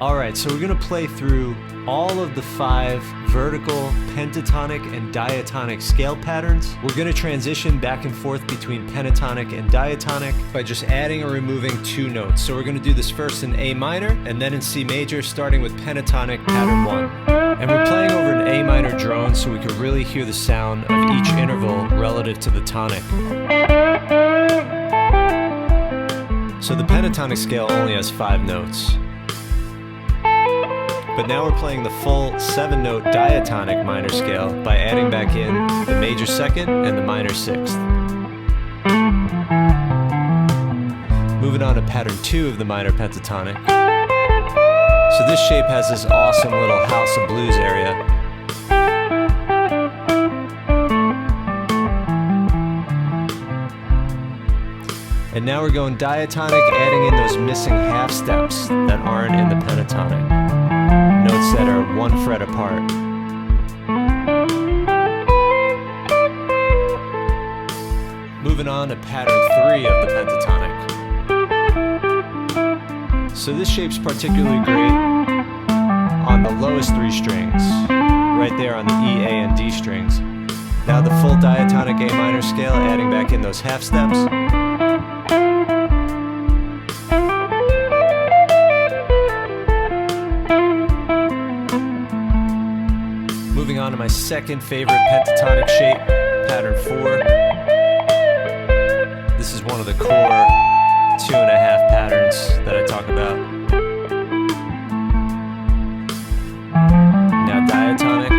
Alright, so we're going to play through all of the 5 vertical, pentatonic, and diatonic scale patterns. We're going to transition back and forth between pentatonic and diatonic by just adding or removing 2 notes. So we're going to do this first in A minor and then in C major, starting with pentatonic pattern 1. And we're playing over an A minor drone so we can really hear the sound of each interval relative to the tonic. So the pentatonic scale only has 5 notes. But now we're playing the full 7-note diatonic minor scale by adding back in the major 2nd and the minor 6th. Moving on to pattern 2 of the minor pentatonic. So this shape has this awesome little House of Blues area. And now we're going diatonic, adding in those missing half steps that aren't in the pentatonic. Notes that are 1 fret apart. Moving on to pattern 3 of the pentatonic. So this shape's particularly great on the lowest 3 strings, right there on the E, A, and D strings. Now the full diatonic A minor scale, adding back in those half steps. Moving on to my second favorite pentatonic shape, pattern 4. This is one of the core 2.5 patterns that I talk about. Now diatonic,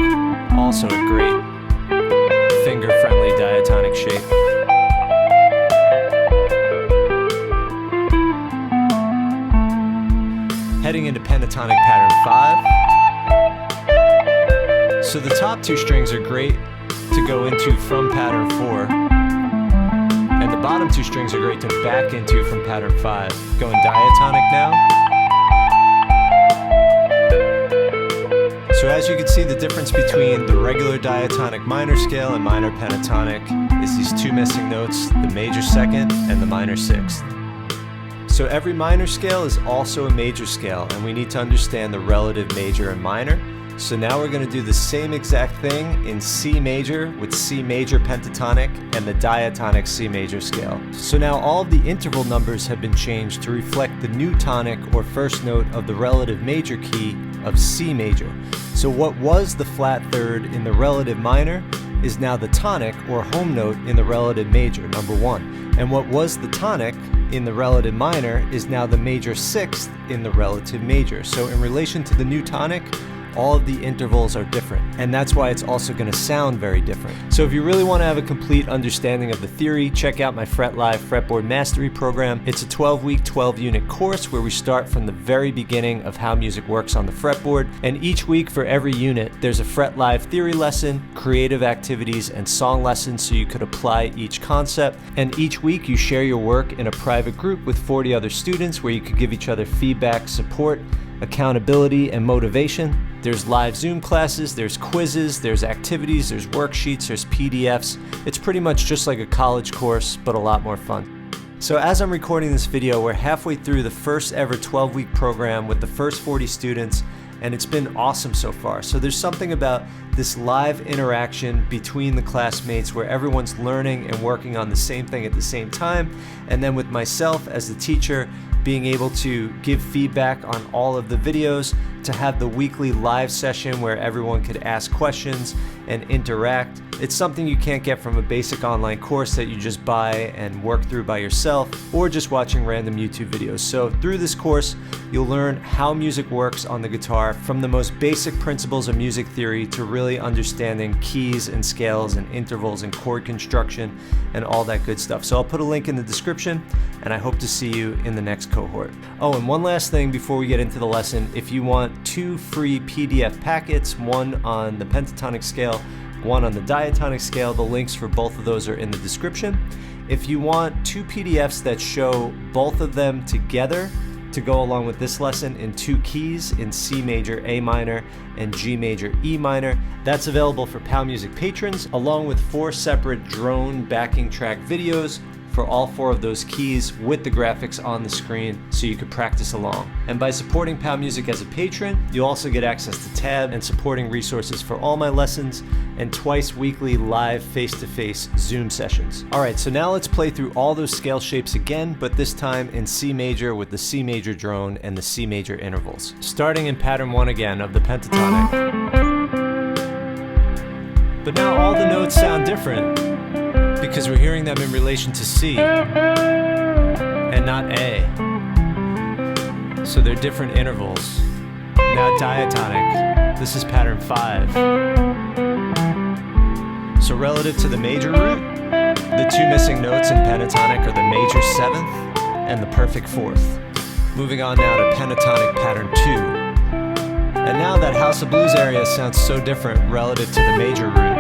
also a great finger-friendly diatonic shape. Heading into pentatonic pattern 5. So the top 2 strings are great to go into from pattern 4, and the bottom 2 strings are great to back into from pattern 5. Going diatonic now. So as you can see, the difference between the regular diatonic minor scale and minor pentatonic is these 2 missing notes, the major 2nd and the minor 6th. So every minor scale is also a major scale, and we need to understand the relative major and minor. So now we're going to do the same exact thing in C major with C major pentatonic and the diatonic C major scale. So now all of the interval numbers have been changed to reflect the new tonic or first note of the relative major key of C major. So what was the flat 3rd in the relative minor is now the tonic or home note in the relative major, number 1. And what was the tonic in the relative minor is now the major 6th in the relative major. So in relation to the new tonic, all of the intervals are different, and that's why it's also going to sound very different. So if you really want to have a complete understanding of the theory, check out my fretLIVE Fretboard Mastery program. It's a 12-week, 12-unit course where we start from the very beginning of how music works on the fretboard, and each week for every unit, there's a fretLIVE theory lesson, creative activities, and song lessons so you could apply each concept. And each week you share your work in a private group with 40 other students where you could give each other feedback, support, accountability, and motivation. There's live Zoom classes, there's quizzes, there's activities, there's worksheets, there's PDFs. It's pretty much just like a college course, but a lot more fun. So as I'm recording this video, we're halfway through the first ever 12-week program with the first 40 students, and it's been awesome so far. So there's something about this live interaction between the classmates where everyone's learning and working on the same thing at the same time, and then with myself as the teacher, being able to give feedback on all of the videos, to have the weekly live session where everyone could ask questions and interact. It's something you can't get from a basic online course that you just buy and work through by yourself, or just watching random YouTube videos. So through this course, you'll learn how music works on the guitar, from the most basic principles of music theory to really understanding keys and scales and intervals and chord construction and all that good stuff. So I'll put a link in the description, and I hope to see you in the next cohort. Oh, and one last thing before we get into the lesson. If you want 2 free PDF packets, one on the pentatonic scale, one on the diatonic scale, the links for both of those are in the description. If you want 2 PDFs that show both of them together to go along with this lesson in 2 keys, in C major A minor and G major E minor, that's available for PAL Music patrons, along with 4 separate drone backing track videos, for all 4 of those keys with the graphics on the screen so you could practice along. And by supporting Pow Music as a patron, you'll also get access to tab and supporting resources for all my lessons and twice weekly live face-to-face Zoom sessions. Alright, so now let's play through all those scale shapes again, but this time in C major with the C major drone and the C major intervals. Starting in pattern 1 again of the pentatonic. But now all the notes sound different because we're hearing them in relation to C and not A. So they're different intervals. Now diatonic. This is pattern 5. So relative to the major root, the 2 missing notes in pentatonic are the major 7th and the perfect 4th. Moving on now to pentatonic pattern 2. And now that House of Blues area sounds so different relative to the major root.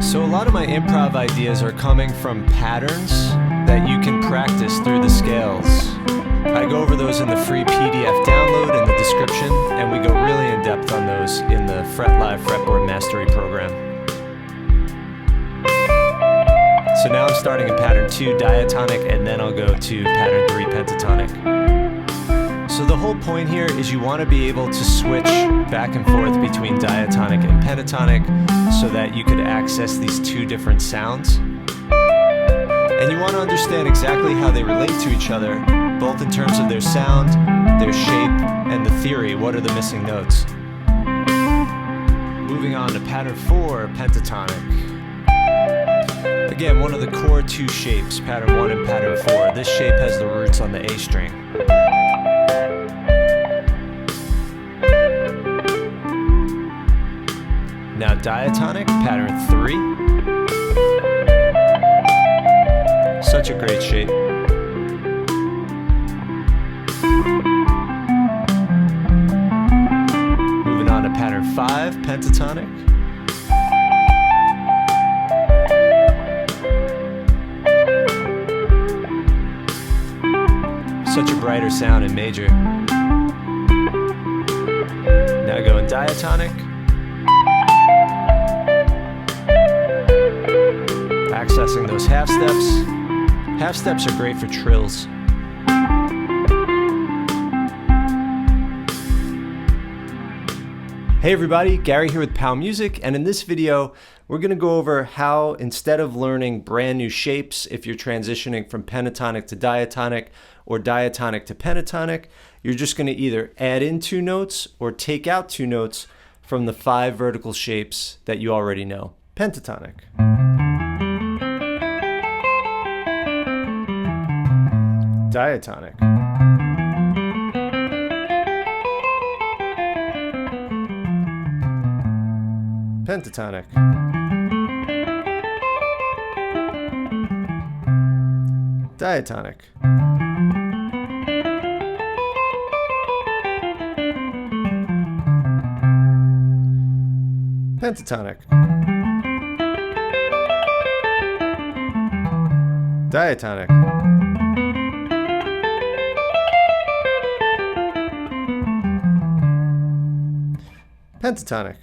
So a lot of my improv ideas are coming from patterns that you can practice through the scales. I go over those in the free PDF download in the description, and we go really in depth on those in the fretLIVE Fretboard Mastery program. So now I'm starting in pattern 2 diatonic, and then I'll go to pattern 3 pentatonic. So the whole point here is you want to be able to switch back and forth between diatonic and pentatonic so that you could access these 2 different sounds. And you want to understand exactly how they relate to each other, both in terms of their sound, their shape, and the theory. What are the missing notes? Moving on to pattern 4, pentatonic. Again, one of the core 2 shapes, pattern 1 and pattern 4. This shape has the roots on the A string. Now diatonic, pattern 3. Such a great shape. Moving on to pattern 5, pentatonic. Such a brighter sound in major. Now going diatonic. Accessing those half steps. Half steps are great for trills. Hey everybody, Gary here with Pow Music, and in this video we're going to go over how, instead of learning brand new shapes if you're transitioning from pentatonic to diatonic or diatonic to pentatonic, you're just going to either add in 2 notes or take out 2 notes from the 5 vertical shapes that you already know. Pentatonic. Diatonic. Pentatonic. Diatonic. Pentatonic. Diatonic. Pentatonic.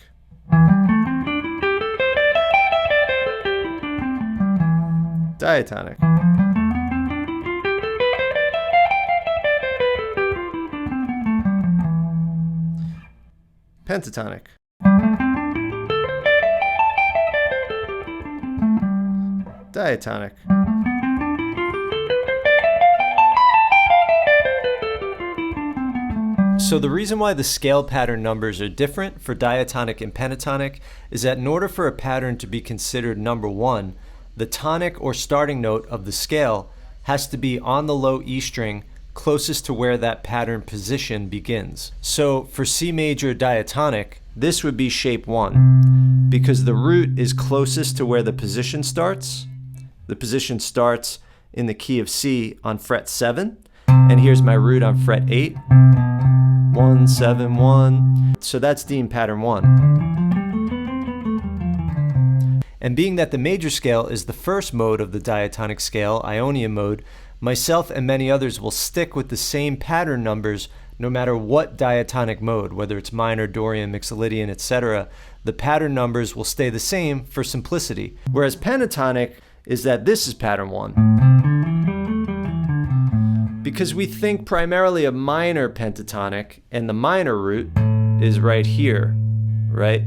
Diatonic. Pentatonic. Diatonic. So the reason why the scale pattern numbers are different for diatonic and pentatonic is that in order for a pattern to be considered number 1, the tonic or starting note of the scale has to be on the low E string closest to where that pattern position begins. So for C major diatonic, this would be shape 1 because the root is closest to where the position starts. The position starts in the key of C on fret 7, and here's my root on fret 8. 1, 7, 1. So that's deemed pattern 1. And being that the major scale is the first mode of the diatonic scale, Ionian mode, myself and many others will stick with the same pattern numbers no matter what diatonic mode, whether it's minor, Dorian, Mixolydian, etc. The pattern numbers will stay the same for simplicity. Whereas pentatonic is that this is pattern 1. Because we think primarily of minor pentatonic, and the minor root is right here, right?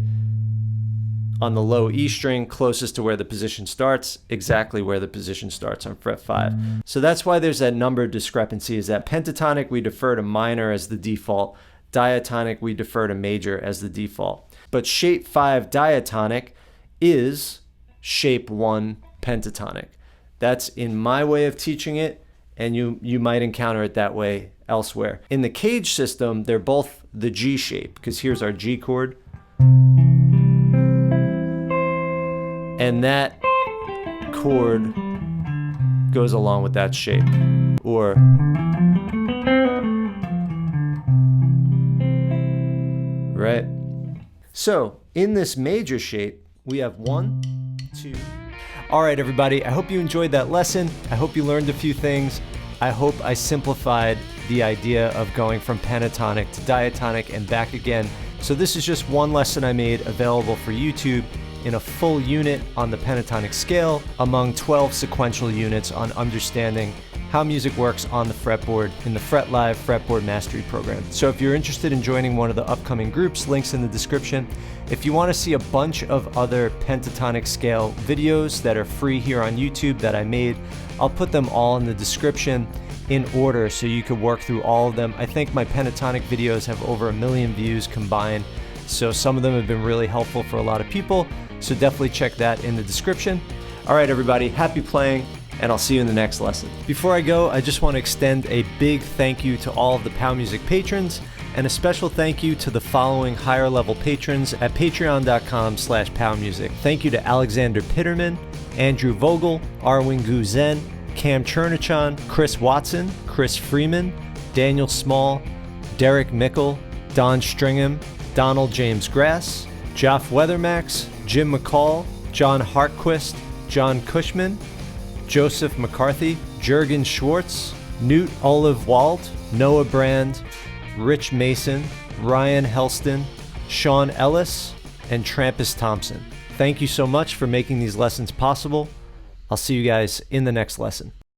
On the low E string, closest to where the position starts, exactly where the position starts on fret 5. So that's why there's that number discrepancy, is that pentatonic we defer to minor as the default, diatonic we defer to major as the default. But shape 5 diatonic is shape 1 pentatonic. That's in my way of teaching it, and you might encounter it that way elsewhere. In the cage system, they're both the G shape, because here's our G chord. And that chord goes along with that shape. Or right? So in this major shape, we have 1, 2. All right, everybody, I hope you enjoyed that lesson. I hope you learned a few things. I hope I simplified the idea of going from pentatonic to diatonic and back again. So this is just one lesson I made available for YouTube in a full unit on the pentatonic scale among 12 sequential units on understanding how music works on the fretboard in the fretLIVE Fretboard Mastery Program. So if you're interested in joining one of the upcoming groups, links in the description. If you want to see a bunch of other pentatonic scale videos that are free here on YouTube that I made, I'll put them all in the description in order so you could work through all of them. I think my pentatonic videos have over 1 million views combined, so some of them have been really helpful for a lot of people, so definitely check that in the description. All right, everybody, happy playing, and I'll see you in the next lesson. Before I go, I just want to extend a big thank you to all of the POW Music patrons, and a special thank you to the following higher level patrons at patreon.com/POWmusic. Thank you to Alexander Pitterman, Andrew Vogel, Arwin Gu Zen, Cam Chernachan, Chris Watson, Chris Freeman, Daniel Small, Derek Mickle, Don Stringham, Donald James Grass, Joff Weathermax, Jim McCall, John Hartquist, John Cushman, Joseph McCarthy, Jurgen Schwartz, Newt Olive Wald, Noah Brand, Rich Mason, Ryan Helston, Sean Ellis, and Trampus Thompson. Thank you so much for making these lessons possible. I'll see you guys in the next lesson.